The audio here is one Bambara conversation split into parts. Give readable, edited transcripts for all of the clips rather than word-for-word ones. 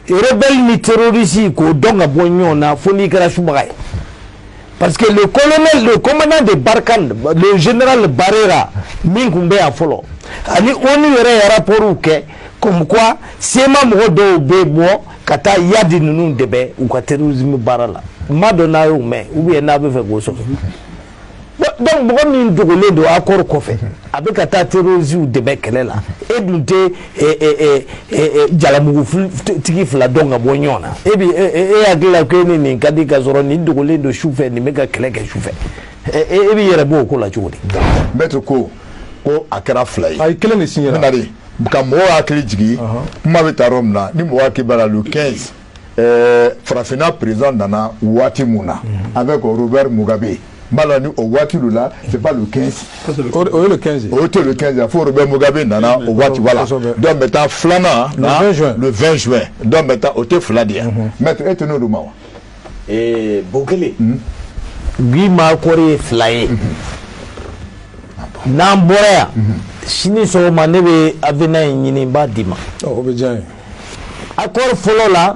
rebelle ni terroriste ko donga bonyon na foni kara subaga parce que le colonel le commandant de Barkhane le général Barrera min kumbe a folo ani oni yere rapport ke comme quoi sema mo do bebo kata yadi nunu debe ou ka terrorisme barala madonna yo mais ou bien na be fe go so donc bon min dogole do accord ko fe avec kata terrorisme debe kelela e dunte jalamugu tiki fla donga bonyona e bi e agla ko ni kadi ka zoro ni dogole do choufe ni mega keleke choufe e bi yere bo ko la chodi maître ko akara fly ay kelen ni signé ndari ka mo akli jigi kuma be tarom na ni mo akibala le 15 Farafina président nana wati muna avec Robert Mugabe malani au wati là c'est pas le 15 le 15 le 15 il faut Robert Mugabe nana au wati voilà donc maintenant flana le 20 juin donc maintenant au te fladi maître et nous duma et bokele gi ma kore fly Namboya, sini so manebe avena nyini ba dima. Oh obejan. Accord folo la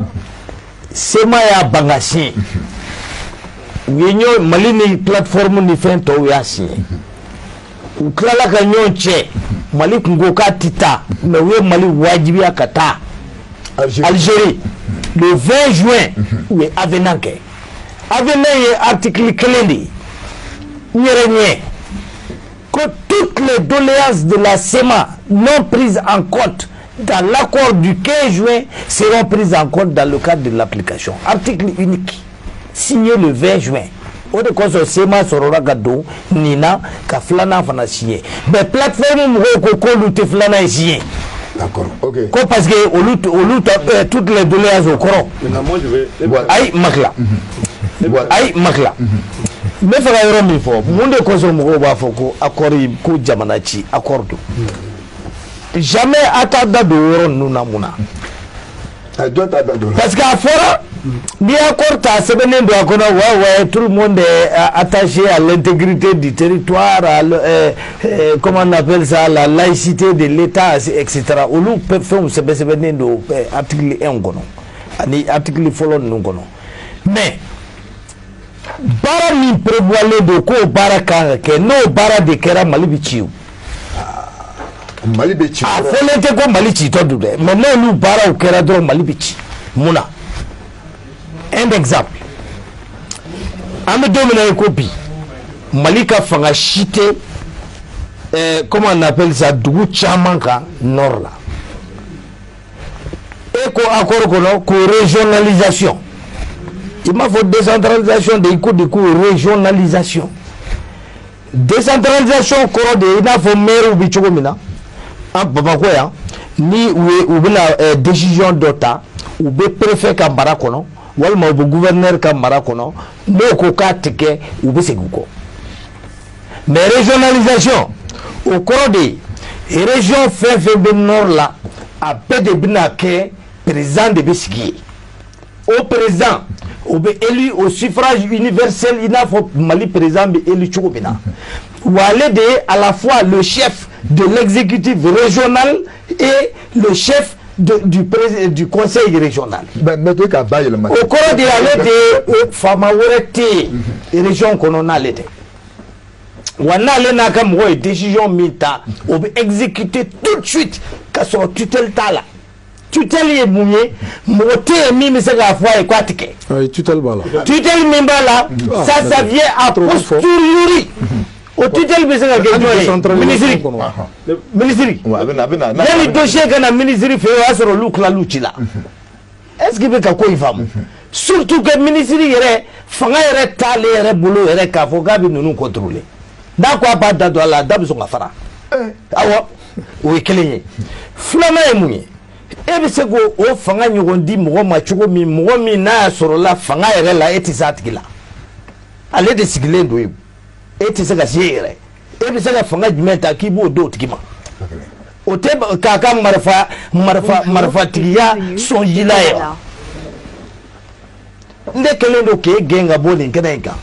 sema ya bangashi. Ngenyo malini plateforme ni fento yasi. Uklala ka nyonche mali kungoka tita mais we mali wajibi akata. Algérie le 20 juin we avenanke. Avenaye article klendi. Nyerenye que toutes les doléances de la SEMA non prises en compte dans l'accord du 15 juin seront prises en compte dans le cadre de l'application. Article unique, signé le 20 juin. Au de quoi SEMA sorora gado nina ka flana fana signé. Mais plateforme ko lutte flana signé. D'accord, ok. Parce que au lutte toutes les doléances au coron. Maintenant moi je vais aïe makla. Aïe makla. Mais fera yoro mi fo monde ko so mo ba fo ko accord ko jamana ci accord jamais atada do woro nuna muna parce que afora ni accord ta sebenen do akona ouais tout le monde est attaché à l'intégrité du territoire comment on appelle ça la laïcité de l'état etc. au lu peut faire sebenen do article 1 gono ani article follow non gono mais bara mi prévoit de ko bara kan ke no bara de kera malibichi malibichi a folete ko malichi to du de mais no lu bara o kera do malibichi muna un exemple am domina ko bi malika fanga chité comment on appelle ça dugu chamanka nord là et ko accord ko régionalisation. Il m'a fait décentralisation des coûts régionalisation. Décentralisation, il m'a fait maire ou bichogomina. En Babakoya, ni ou la décision d'Ota, ou be préfet Kambarakono, ou le gouverneur Kambarakono, no koka teke ou be seguko. Mais régionalisation, au cours des régions fait nord là, à peu de binake, président de Bessigui. Au président, ou élu au suffrage universel, il a fait Mali président élu Choukoubina. Ou aller de à la fois le chef de l'exécutif régional et le chef du conseil régional. Au cours de aller de Famaworete, région qu'on a l'été. Ou on a les décision mita, ou exécuter tout de suite, qu'à son tutelle tala. Tutelle est mouillé, monté et mis c'est la fois et quoi ticket. Tutelle bala. Tutelle mimbala, ça vient à posteriori. Au tutelle mais c'est la question. Ministre. Il y a les dossiers que la ministre fait sur le look la luchila. Est-ce qu'il veut quoi il va? Surtout que le ministre irait, fanga irait taler, irait boulot, irait kafoga bi nous contrôler. D'accord pas d'adwa la dame son affaire. Ah ouais. Oui keleye. Flama est mouillé. Ebe sego o fanga nyogondi mo machugo mi na soro la fanga ere la etisatikila ale de sigile ndo e etisaka siere ebe sega fanga jimenta kibo do tikima o te kaka marfa tiya son yilayo nde kelendo ke genga boli nkenenka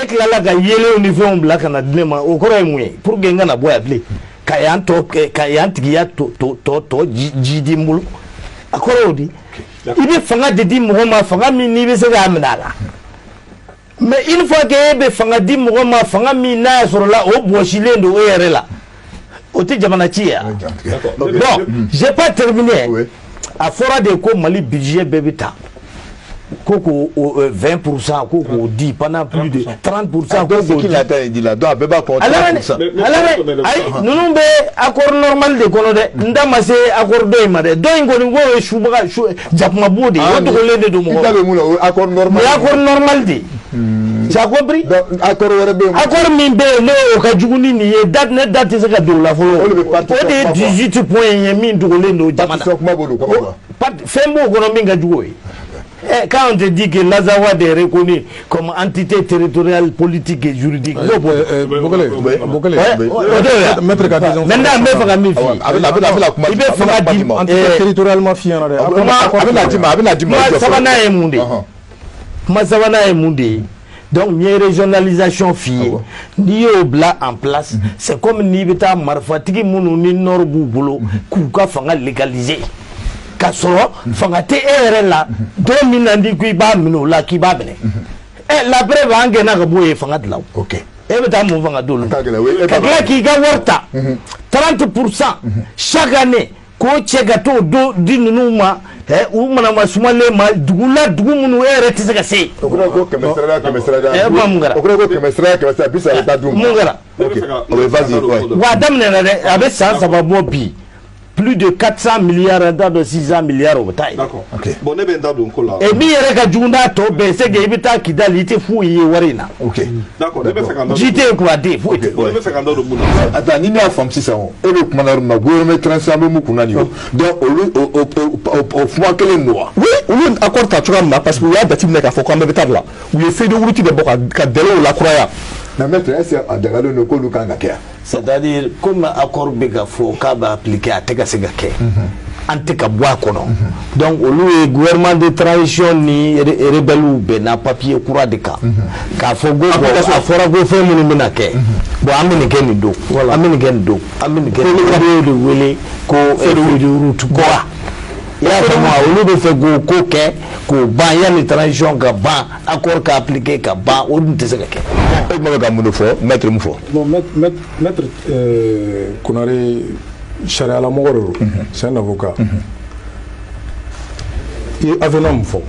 eklala ga yele uniform black na dinema o koro emwe pour genga na boya ble kayan tigiya to jidi mulu akorodi il be fanga de di mɔgɔ ma fanga min n'i bɛ se k'a minɛ a la mais une fois que e bɛ fanga di mɔgɔ ma fanga min n'a y'a sɔrɔ la o bɔsilen don e yɛrɛ la o tɛ jamana ci ye bon j'ai pas terminé a fɔra de ko Mali budget bɛɛ bɛ ta ko 20% ko k'o di pendant plus de 30% ko k'o di donc bɛɛ b'a fɔ 30%. ayi ninnu bɛ accord normal de kɔnɔ dɛ n da ma se accord dɔ in ma dɛ dɔ in kɔni ko ye subaga jakumabo de ye o dogolen de don mɔgɔ i da bɛ mun na o accord normal o ye accord normal de tu as compris accord wɛrɛ bɛ yen accord min bɛ yen n'o ka jugu ni nin ye date ne date tɛ se ka don o la fɔlɔ o de ye 18 points ye min dogolen don jamana fɛn b'o kɔnɔ min ka jugu o ye. Quand on te dit que l'Azawad est reconnu comme entité territoriale, politique et juridique, maintenant, territorialement fier. Donc, il y a une régionalisation fille. Ni bla en place, c'est comme Nibita Marfatiki Mounouni Norbouboulou, Kouka Fanga légalisé. Kasoro fangate la dominandi qui ba mino la qui ba bene la preuve angena ka boye fangate la OK e beta mo fanga dolo ka ki ga warta 30% chaque année ko chega to do dinuma u mana masumale ma dugula dugu munu tise ka se okura ko kemesra okura ko kemesra bisa ta dum mungara OK vas-y wa damne na de abe sa sababu bi plus de 400 milliards de 600 milliards au taille. D'accord. OK. Bon, ne ben dabou ko la. Et mi yere ka junda to be se ge ibita kidali te fu yi warina. OK. D'accord. Ne be fait quand JT ko ade fu. OK. Ne be fait quand do buna. Attends, ni na fam 600. E be kuma na ma gouvernement transformer mu kuna ni. Donc au fond quel noir. Oui, on accord ta tuama parce que ya dati meka fo ko ambe tabla. Ou fait de wuruti de boka ka delo la croya. Na mettre c'est à dagalo no ko lukanga kia. C'est-à-dire comme accord bega fo ka ba appliquer à tega sega ke. Anteka bois kono. Donc le gouvernement de transition ni rebelle be na papier courant de cas. Ka fo go a fora go fe mun mina ke. Bo amini ke ni do. Amini ke do. Amini ke de wele ko de route ko. Ya famo olu be fe go ko ke ko ba ya ni transition ka ba accord ka appliquer ka ba o dun te sega ke. Maître Moufo. Bon, maître Konare Charia la Mogoro, c'est un avocat. Et avenant Moufo,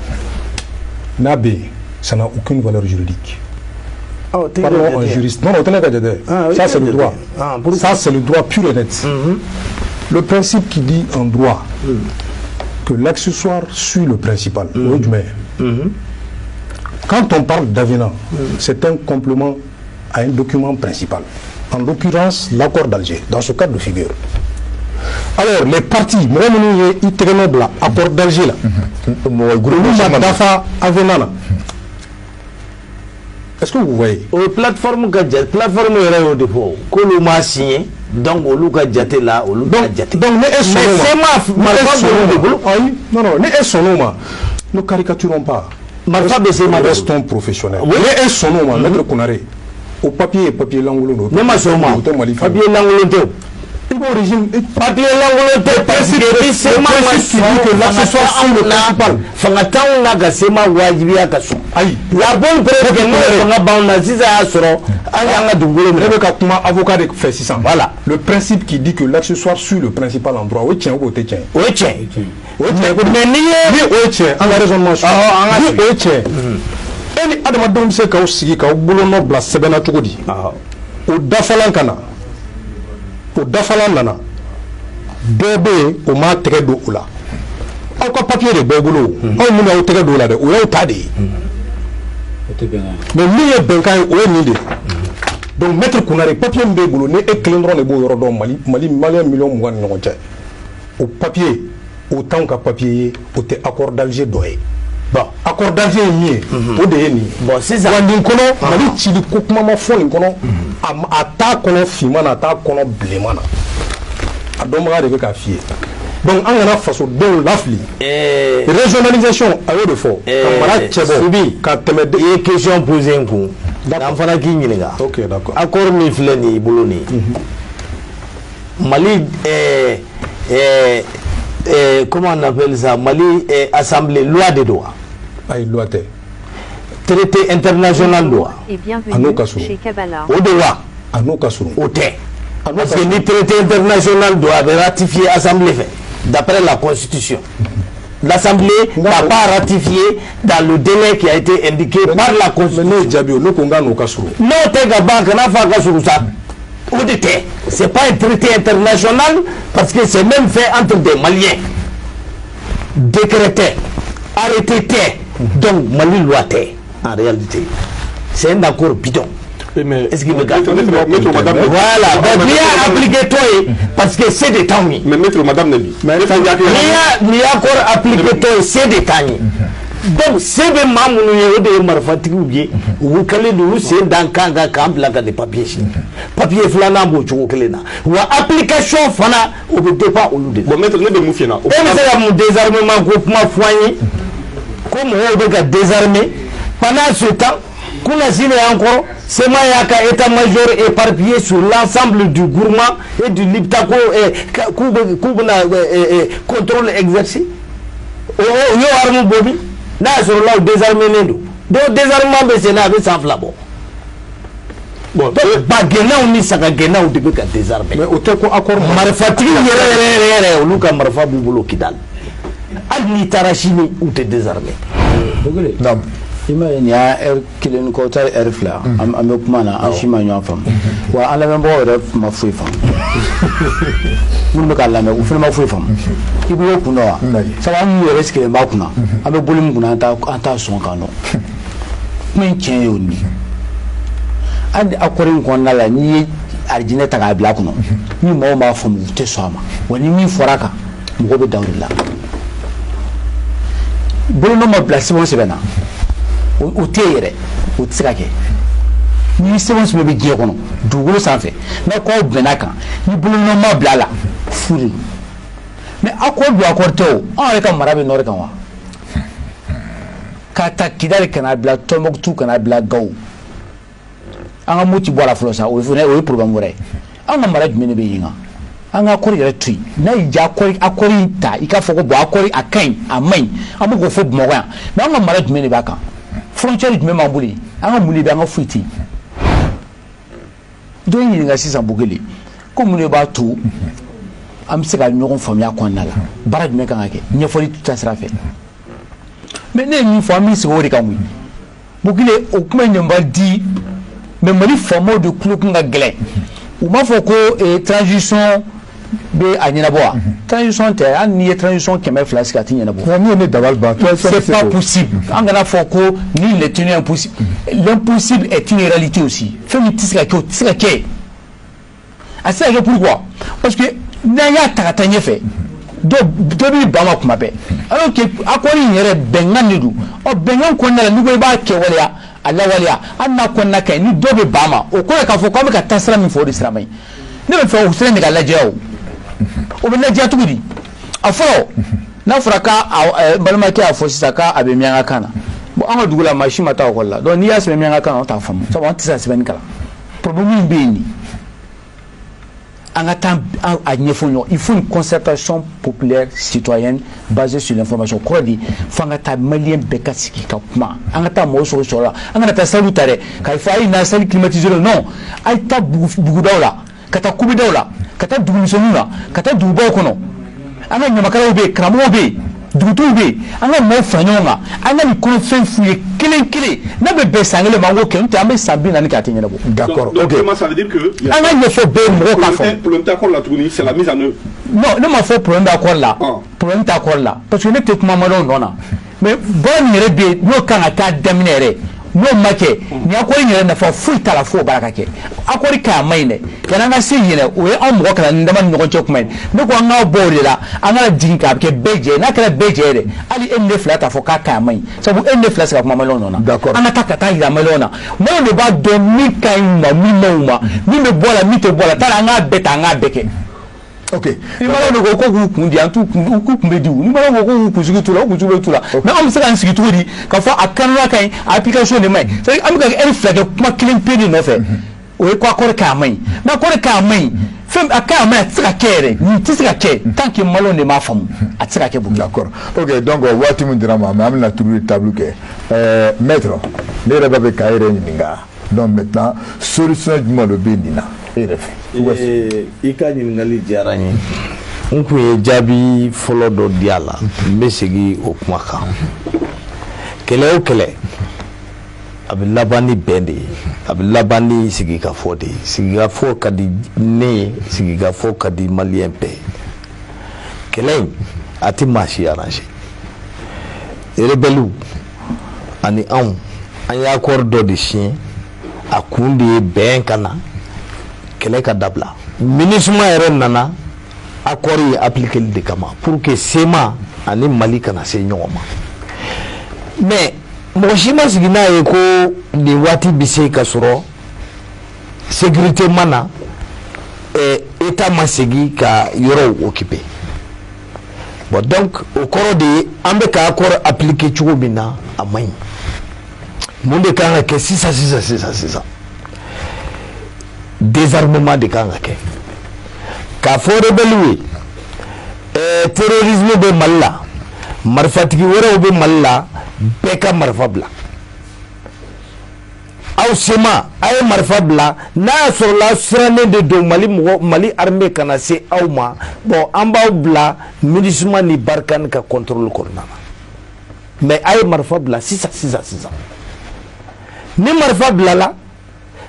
Nabi, ça n'a aucune valeur juridique. Pardon, un juriste. Non, tenez qu'à dire. Ça, c'est le droit. Ça, c'est le droit pur et net. Le principe qui dit en droit que l'accessoire suit le principal. Quand on parle d'avenant, c'est un complément à un document principal. En l'occurrence, l'accord d'Alger, dans ce cas de figure. Alors, les partis, accord d'Alger, est-ce que vous voyez? Plateforme est de faux. Koloma signé, donc au Luka Djate là, au Luka Djate. Donc, ne caricaturons pas. Restons professionnels. Mais son nom, maître Konare, au papier l'angolo. Ne ma soma. Papier l'angolo. Origine papier l'angolo parce que c'est ma que l'accessoire sur le principal. Fangata on a gasé ma wajibia kaso. Aïe. La bonne preuve que nous on a banda ziza asoro. Anga dugolo. Rebecca Kuma avocat de fait 600. Voilà. Le principe qui dit que l'accessoire suit le principal endroit. Oui tiens, oui tiens. Oui tiens. Mais ni tiens. En la raisonnement. Oui tiens. Et adama dom se ka usigi ka bolono bla sebena tugodi. O dafalan kana. O dafalan nana. Bébé o ma tege do ola. Aw ka papier de bébolo. Aw mun aw tege do la de o yaw ta de. Mais ni ye benkan o ye ni de. Donc maître Konare papier mbe bolo ne e kelen dron le bo yoro do Mali malien million mugan ni ɲɔgɔn cɛ. O papier autant ka papier o te accord d'Alger doye. Bon, accord d'Alger est mieux. O de ye ni. Bon, c'est ça. Wandin kono Mali cili ko kuma ma fɔ nin kɔnɔ a t'a kɔnɔ finman na a t'a kɔnɔ bilenman na. A dɔnbaga de bɛ k'a f'i ye. Donc an kana fasodenw lafili. Régionalisation a y'o de fɔ. Ka mara cɛ bɔ. Subi ka tɛmɛ i ye question poser n kun. An fana k'i ɲininka. Ok, d'accord. Accord min filɛ nin i bolo nin. Mali comment on appelle ça, Mali assemblée loi des droits. Loi traité international loi. Et bienvenue chez Kabbalah. Au droit. Au thé. Parce que le traité international doit ratifier l'Assemblée d'après la Constitution. L'Assemblée n'a pas ratifié dans le délai qui a été indiqué par la Constitution. Non, c'est pas un traité international parce que c'est même fait entre des Maliens. Décrété, arrêté, donc Mali loi thé. En réalité, c'est un accord bidon. Est-ce qu'il me garde? Voilà, bien appliqué toi parce que c'est des temps. Mais maître madame Nelly. Ni accord appliqué toi, c'est des temps. Donc, c'est des membres de marfatigué ou calé de c'est dans Kanga Camp là des papiers. Papier flana bocho kelena. Ou application fana au départ au lieu de. Bon, maître Nelly Moufiena. Et c'est un désarmement groupement foyer. Comme on veut désarmer pendant ce temps. Kounazine encore, c'est moi qui état-major éparpillé sur l'ensemble du gourmand et du Liptako et contrôle exercé. Yo arme bobi, là sur là désarmé nendo. Donc désarmement c'est là avec sans flabo. Bon, ba gena on ça gena on début ka désarmer. Mais autant qu'on accord marfati yere on luka marfa bubulo kidal. Al ni tarashini ou te désarmer. Non. Il y a un killing quota airfla. I'm a man, I'm a femme. Well, I never bought my free farm. Look at Lama, from my free farm. You will open up. So I'm risking a Makuna. I'm a bullying Gunata, Antasonkano. Main chain me. And according to one, I need Argineta Blackno. You more from Tesama. When you mean Foraka, you go down the lap. Bruno Blasimo Sevena. O teyere o tsikake ni sewon se be giye kono dugolo sanfɛ na ko benaka ni bulu no ma blala furi mais accord du accord to on ka marabe no kan wa ka ta kidale kana bla Tombouctou kana bla Gao an ga muti bola flo sa o problème wore an ga marabe mene be yinga an ga accord yere tui na ija accord ta ika foko bo accord akan amai amugo fo mo ya mais an ga marabe mene ba kan frontière du même ambouli anga mouli be anga fuiti do yi nga sisa bugeli ko mouli ba tout am se ga ñogon famia ko nala bara du meka ngake ñefoli tout ça sera fait mais né ni famille se wori kamui bugeli o kuma ñamba di mais mali famo de clou nga glé ou ma foko transition be anyina boa transition te an ni transition kemé flash ka tinya na bo c'est pas possible angana foko ni le tenir impossible l'impossible est une réalité aussi femme tisika ke asa ke pourquoi parce que na ya takatanye fait do bi bama kuma be alors que akori yere bengan nidu o bengan ko na ni ba ke waliya Allah waliya anna ko na kai ni do be bama o ko ka foko ka tasra mi fo disramai ne be fo usene ga lajeo o bɛ lajɛ tuguni a fɔlɔ n'a fɔra ka balimakɛ y'a fɔ sisan k'a bɛ miyanka kan na bon an ka dugu la maa si ma taa ekɔli la donc n'i y'a sɛbɛn miyanka kan na o t'a faamu sabu an tɛ se ka sɛbɛnni kalan problème min bɛ yen nin an ka taa a ɲɛfɔ ɲɔgɔn il faut une concertation populaire citoyenne basée sur l'information kɔrɔ de fo an ka taa maliyɛn bɛɛ ka sigi ka kuma an ka taa mɔgɔw sɔrɔ la an kana taa salle ta dɛ k'a fɔ a ye na salle climatisée non a ye taa bugudaw la ka taa kubidaw la ka taa dugumisɛnninw la ka taa dugubaw kɔnɔ an ka ɲamakalaw bɛ yen karamɔgɔw bɛ yen dugutigiw bɛ yen an ka maaw fara ɲɔgɔn kan an ka nin kɔnɔfɛn f'u ye kelen kelen n'a bɛ bɛn san kelen ma an k'o kɛ n'o tɛ an bɛ san 40 kɛ a tɛ ɲɛnabɔ. D'accord. Ok. Ça veut dire que an ka ɲɛfɔ bɛɛ mɔgɔw k'a fɔ. Problème d'accord là tuguni c'est la mise en œuvre. Non ne ma fɔ problème d'accord la. Problème d'accord la parce que ne tɛ kuma ma dɔn nɔ na mais baara nin yɛrɛ bɛ yen n'o kan ka taa daminɛ yɛrɛ. n'o ma kɛ ni accord in yɛrɛ nafa foyi t'a la fo o baara ka kɛ accord ka ma ɲi dɛ yanni an ka se yen dɛ o ye anw mɔgɔ kana ni dama ni ɲɔgɔn cɛ kuma ye ne ko an ka bɔ o de la an ka jigin k'a kɛ bɛɛ jɛ n'a kɛra bɛɛ jɛ dɛ hali e ni ne fila t'a fɔ k'a ka ɲi ma ɲi sabu e ni ne fila se ka kuma maliyɛnw nɔ na an ka taa ka taa yira maliyɛnw na maliyɛnw de b'a dɔn min ka ɲi ma min ma ɲi ma min bɛ bɔ a la min tɛ bɔ a la t'a la an k'a bɛɛ ta an k'a bɛɛ kɛ. Ok. Ni malo no ko k'u kun di an t'u kun bɛ di u ni malo ko k'u kunsigi t'u la u kunsigi bɛ t'u la mais an bɛ se k'an sigi cogo di k'a fɔ a kanuna ka ɲi a application de ma ɲi c'est-à-dire an bɛ ka heure fila kɛ kuma kelen pe de nɔfɛ o ye ko accord k'a ma ɲi mais accord k'a ma ɲi fɛn a ka ma tɛ se ka kɛ yɛrɛ nin tɛ se ka kɛ tant que maliyɛnw de m'a faamu a tɛ se ka kɛ Burkina. D'accord. Ok, donc waati min dira ma mais an bɛna tour de table kɛ maître ne yɛrɛ bɛ k'a yɛrɛ ɲininka donc maintenant solution jumɛn de bɛ nin na e yɛrɛ fɛ. I ka ɲininkali diyara n ye n kun ye jaabi fɔlɔ dɔ di a la n bɛ segin o kuma kan kɛlɛ o kɛlɛ a bɛ laban ni bɛn de ye a bɛ laban ni sigikafɔ de ye sigikafɔ ka di ne ye sigikafɔ ka di maliyɛn bɛɛ kɛlɛ in a tɛ maa si arrange rebelles ani anw an ye accord dɔ de signé a kun de ye bɛn ka na kɛlɛ ka dabila MINUSMA yɛrɛ nana accord ye appliquer de kama pour que SEMA ani Mali kana se ɲɔgɔn ma mais mɔgɔ si ma sigi n'a ye ko nin waati bɛ se ka sɔrɔ sécurité ma na état ma segin ka yɔrɔw occuper bon donc o kɔrɔ de ye an bɛ ka accord appliquer cogo min na a man ɲi mun de kan ka kɛ sisan désarmement de kan ka kɛ k'a fɔ rebelle ye terrorisme bɛ Mali la marifatigi wɛrɛw bɛ Mali la bɛɛ ka marifa bila aw SEMA a ye marifa bila n'a y'a sɔrɔla sirannen de don Mali armée kana se aw ma bon an b'aw bila MINUSMA ni Barkhane ka contrôle kɔnɔna na mais a ye marifa bila sisan ni marifa bilala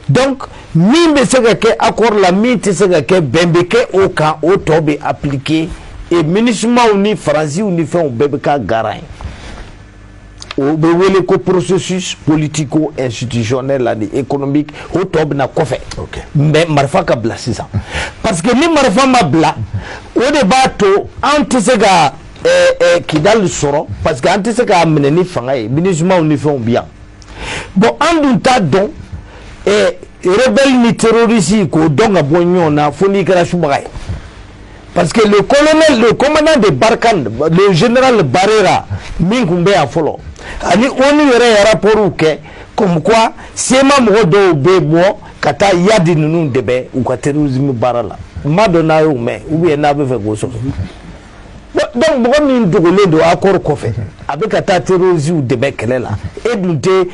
donc min bɛ se ka kɛ accord la min tɛ se ka kɛ bɛn bɛ kɛ o kan o tɔ bɛ appliquer et MINUSMA ni faransiw ni fɛnw bɛɛ bɛ k'a garant o bɛ wele ko processus politico institutionnel ani économique o tɔ bɛ na kɔfɛ mais marifa ka bila sisan parce que ni marifa ma bila o de b'a to an tɛ se ka Kidali sɔrɔ parce que an tɛ se k'a minɛ ni fanga ye MINUSMA ni fɛnw bi yan bon an dun t'a dɔn rebelle ni terroriste k'o dɔn ka bɔ ɲɔgɔn na fo n'i kɛra subaga ye parce que le commandant de Barkhane le général Barera min kun bɛ yan fɔlɔ ani ONU yɛrɛ ye rapportw kɛ comme quoi SEMA mɔgɔ dɔw bɛ bɔ ka taa yadi ninnu dɛmɛ u ka terrorisme baara la n m'a dɔn n'a y'o mɛn ou bien n'a bɛ fɛ k'o sɔrɔ donc mɔgɔ min dogolen don accord kɔfɛ a bɛ ka taa terroristes dɛmɛ kɛlɛ la e dun tɛ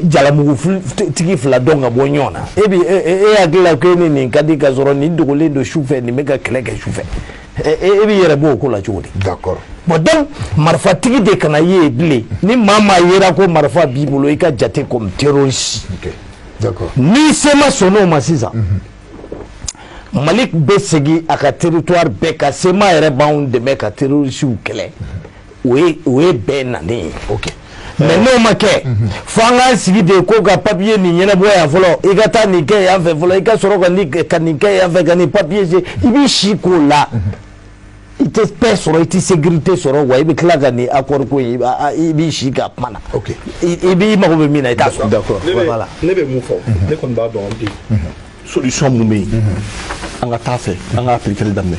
jalamugu tigi fila dɔn ka bɔ ɲɔgɔn na e hakili la ko ni nin ka di ka sɔrɔ nin dogolen don sufɛ nin bɛ ka kɛlɛ kɛ sufɛ e bɛ yɛrɛ bɔ o ko la cogo di. D'accord. Bon donc marifatigi de kana ye bilen ni maa maa yera ko marifa b'i bolo i ka jate comme terroriste. Ok. D'accord. Ni SEMA sɔnn'o ma sisan. Mali bɛ segin a ka territoire bɛɛ ka SEMA yɛrɛ b'anw dɛmɛ ka terroristes kɛlɛ o ye bɛɛ nalen ye. Ok. Mais n'o ma kɛ fo an k'an sigi de ko ka papier nin ɲɛnabɔ yan fɔlɔ i ka taa nin kɛ yan fɛ fɔlɔ i ka sɔrɔ ka nin kɛ yan fɛ ka nin papier se i b'i si k'o la i tɛ paix sɔrɔ i tɛ sécurité sɔrɔ wa i bɛ tila ka nin accord ko in i b'i si ka kuma na. Ok. I b'i mago bɛ min na i t'a sɔrɔ. D'accord. Voilà. Ne bɛ mun fɔ ne kɔni b'a dɔn bi solution mun bɛ yen an ka taa fɛ an ka appliquer daminɛ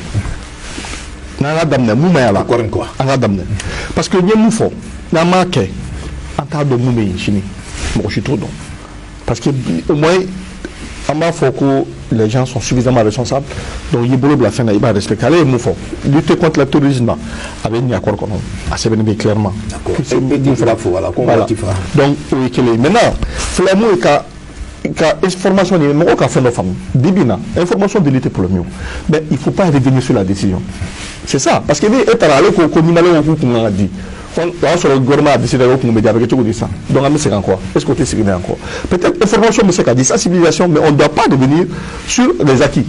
n'an ka daminɛ mun ma y'a la an ka daminɛ parce que n ye mun fɔ n'an m'a kɛ an t'a dɔn mun bɛ yen sini mɔgɔ si t'o dɔn parce que au moins an b'a fɔ ko les gens sont suffisamment responsables donc i bolo bila fɛn na i b'a respecter ale ye mun fɔ lutter contre le terrorisme a bɛ nin accord kɔnɔ a sɛbɛnnen bɛ clairement donc o ye kelen ye maintenant filɛ mun ye ka information ni mɔgɔ ka fɛn dɔ faamu bibi na information de lutter pour le mieux mais il faut pas revenir sur la décision c'est ça parce que ni e taara ale ko minalen ko kun kan ka di o y'a sɔrɔ gouvernement a décidé o kun bɛ di a bɛ kɛ cogo di sisan donc an bɛ segin encore est-ce que o tɛ segin encore peut-être information bɛ se ka di sensibilisation mais on ne doit pas revenir sur les acquis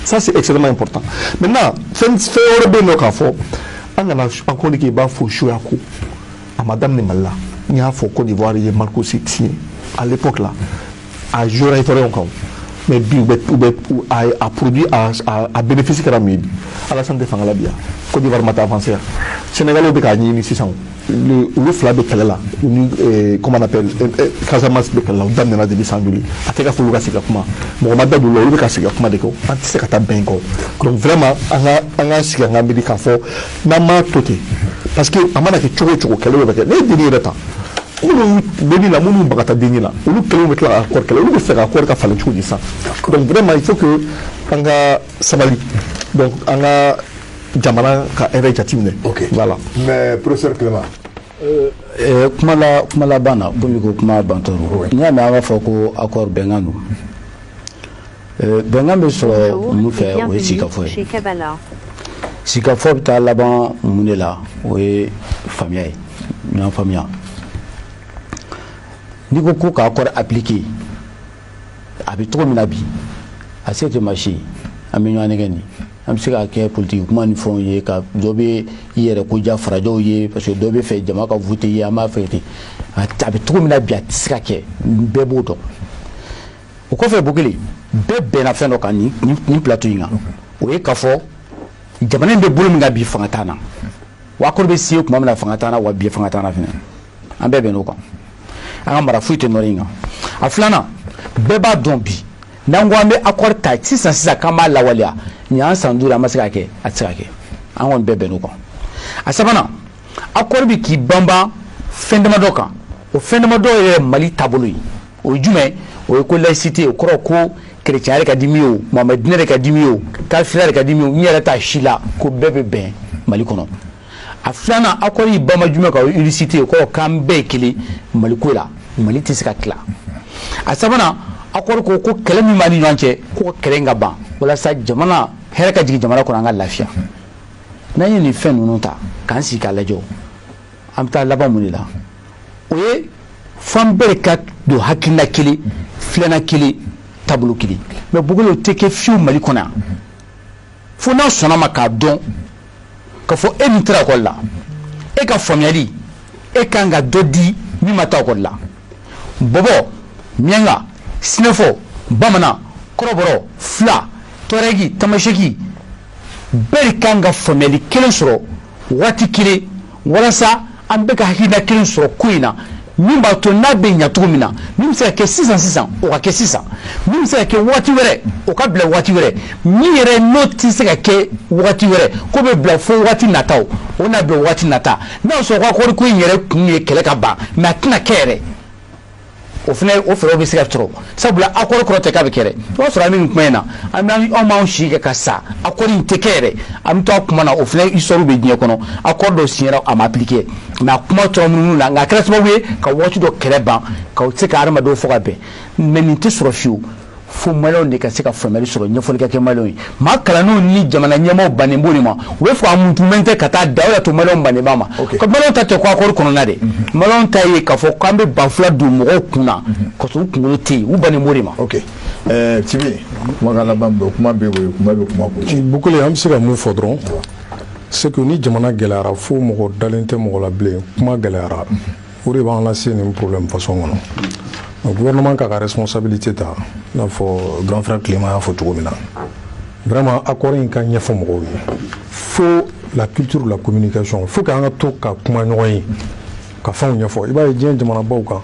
ça c'est extrêmement important maintenant fɛn wɛrɛ bɛ yen nɔ k'a fɔ an kana encore k'i b'a fɔ suya ko a ma daminɛ Mali la n y'a fɔ Côte d'Ivoire ye Marco signé à l'époque là a joué kan mais bi a produit a bénéfice kɛra min ye bi Alassane tɛ fanga la bi yan Côte d'Ivoire ma taa avancé yan Sénégalais bɛ k'a ɲini sisan olu fila bɛ kɛlɛ la u ni comment on appelle Casamance bɛ kɛlɛ la u daminɛna depuis san joli a tɛ ka fɔ olu ka sigi ka kuma mɔgɔ ma da don o la olu bɛ ka sigi ka kuma de kɛ an tɛ se ka taa bɛn kɔ donc vraiment an ka sigi an ka miiri k'a fɔ n'an m'a to ten parce que a mana kɛ cogo o cogo kɛlɛ bɛ kɛ ne ye denni yɛrɛ ta minnu bɛ nin na minnu baga taa denni na olu kɛlenw bɛ tila ka accord kɛlɛ olu bɛ fɛ ka accord ka falen cogo di sisan donc vraiment il faut que an ka sabali donc an ka jamana ka hɛrɛ jateminɛ. Ok. Voilà. Mais professeur Clément. kuma laban na komi ko kuma bantɔro n'i y'a mɛn an b'a fɔ ko accord bɛnkan don bɛnkan bɛ sɔrɔ mun fɛ o ye sikafɔ ye sikafɔ bɛ taa laban mun de la o ye faamuya ye ɲɔgɔn faamuya n'i ko ka accord appliquer a bɛ cogo min na bi a se tɛ marché an bɛ ɲɔgɔn nɛgɛ nin an bɛ se ka kɛ politique kuma ni fɛnw ye ka dɔ bɛ i yɛrɛ ko ja farajɛw ye parce que dɔ bɛ fɛ jama ka vote ye an b'a fɛ ten a bɛ cogo min na bi a tɛ se ka kɛ bɛɛ b'o dɔn o kɔfɛ Bukele bɛɛ bɛnna fɛn dɔ kan nin plateau in kan o ye k'a fɔ jamana in bɛ bolo min kan bi fanga t'an na wa accord bɛ signé tuma min na fanga t'an na wa bi fanga t'an na fɛnɛ an bɛɛ bɛnn'o kan an ka mara foyi tɛ nɔrɔ in kan a filanan bɛɛ b'a dɔn bi n'an ko an bɛ accord ta sisan k'an b'a lawaleya nin y'an san 5 an ma se ka kɛ a tɛ se ka kɛ an kɔni bɛɛ bɛnn'o kan a sabanan accord bɛ k'i banban fɛn damadɔ kan o fɛn damadɔ yɛrɛ Mali taabolo ye o ye jumɛn o ye ko laïcité o kɔrɔ ko chrétien yɛrɛ ka di min ye o Muhamɛdi diinɛ yɛrɛ ka di min ye o kafiri yɛrɛ ka di min ye o n yɛrɛ t'a si la ko bɛɛ bɛ bɛn Mali kɔnɔ a filanan accord y'i banban jumɛn kan o ye unicité o kɔrɔ k'an bɛɛ ye kelen Mali ko la Mali tɛ se ka tila a sabanan accord ko kɛlɛ min b'a ni ɲɔgɔn cɛ ko kɛlɛ in ka ban walasa jamana hɛrɛ ka jigin jamana kɔnɔ an ka lafiya n'an ye nin fɛn ninnu ta k'an sigi k'a lajɛ an bɛ taa laban mun de la o ye f'an bɛɛ ka don hakilina kelen filanan kelen taabolo kelen mais Bukele o tɛ kɛ fiyewu Mali kɔnɔ yan fo n'a sɔnna ma k'a dɔn k'a fɔ e min taara ekɔli la e ka faamuyali e kan ka dɔ di min ma taa ekɔli la bɔbɔ miɲanga sinɛfɔ bamanan kɔrɔbɔrɔ fila tɔrɛgi tamasɛki bɛɛ de kan ka faamuyali kelen sɔrɔ waati kelen walasa an bɛ ka hakilina kelen sɔrɔ ko in na min b'a to n'a bɛ ɲɛ cogo min na min bɛ se ka kɛ sisan o ka kɛ sisan min bɛ se ka kɛ waati wɛrɛ o ka bila waati wɛrɛ min yɛrɛ n'o tɛ se ka kɛ waati wɛrɛ ko bɛ bila fo waati nataw o n'a bila waati nata n'a sɔrɔ ko accord ko in yɛrɛ kun ye kɛlɛ ka ban mais a tɛna kɛ yɛrɛ o fɛnɛ o fɛɛrɛw bɛ se ka sɔrɔ sabula accord kɔrɔ tɛ k'a bɛ kɛ dɛ i b'a sɔrɔ an bɛ nin kuma in na anw b'anw si kɛ ka sa accord in tɛ kɛ yɛrɛ an bɛ to a kuma na o fɛnɛ histoire bɛ diɲɛ kɔnɔ accord dɔ signera a ma appliquer mais a kuma tora munumunu la nka a kɛra sababu ye ka waati dɔ kɛlɛ ban ka se ka hadamadenw fɔ ka bɛn mais nin tɛ sɔrɔ fiyewu fo maliyɛnw de ka se ka faamuyali sɔrɔ ɲɛfɔli ka kɛ maliyɛnw ye maa kalannenw ni jamana ɲɛmaaw bannen b'o de ma u bɛ fɔ a mutumɛn tɛ ka taa da o de to maliyɛnw bannen b'a ma ka maliyɛnw ta tɛ ko accord kɔnɔna dɛ maliyɛnw ta ye k'a fɔ k'an bɛ ban fila don mɔgɔw kun na ka sɔrɔ u kunkolo tɛ yen u bannen b'o de ma. ok Tibi kuma ka laban bɛ kuma bɛ o ye kuma bɛ kuma ko. Bukele an bɛ se ka mun fɔ dɔrɔn c'est que ni jamana gɛlɛyara fo mɔgɔ dalen tɛ mɔgɔ la bilen kuma gɛlɛyara o de b'an lase nin problème façon kɔnɔ. Le gouvernement a la responsabilité ta n'a fɔ grand frère Clément y'a fɔ cogo min na vraiment accord in ka ɲɛfɔ mɔgɔw ye fo la culture la communication fo k'an ka to ka kuma ɲɔgɔn ye ka fɛnw ɲɛfɔ i b'a ye diɲɛ jamanabaw kan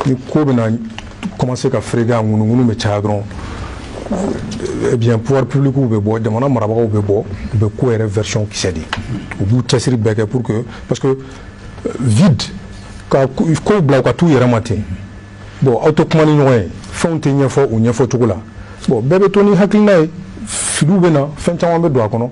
ni ko bɛna commencer ka ferege a ŋunuŋunu bɛ caya dɔrɔn eh bien pouvoir public bɛ bɔ jamana marabagaw bɛ bɔ u bɛ ko yɛrɛ version kisɛ di u b'u cɛsiri bɛɛ kɛ pour que parce que vide ka ko bila u ka t'u yɛrɛ ma ten bon aw tɛ kuma ni ɲɔgɔn ye fɛnw tɛ ɲɛfɔ u ɲɛfɔ cogo la bon bɛɛ bɛ to ni hakilina ye filiw bɛ na fɛn caman bɛ don a kɔnɔ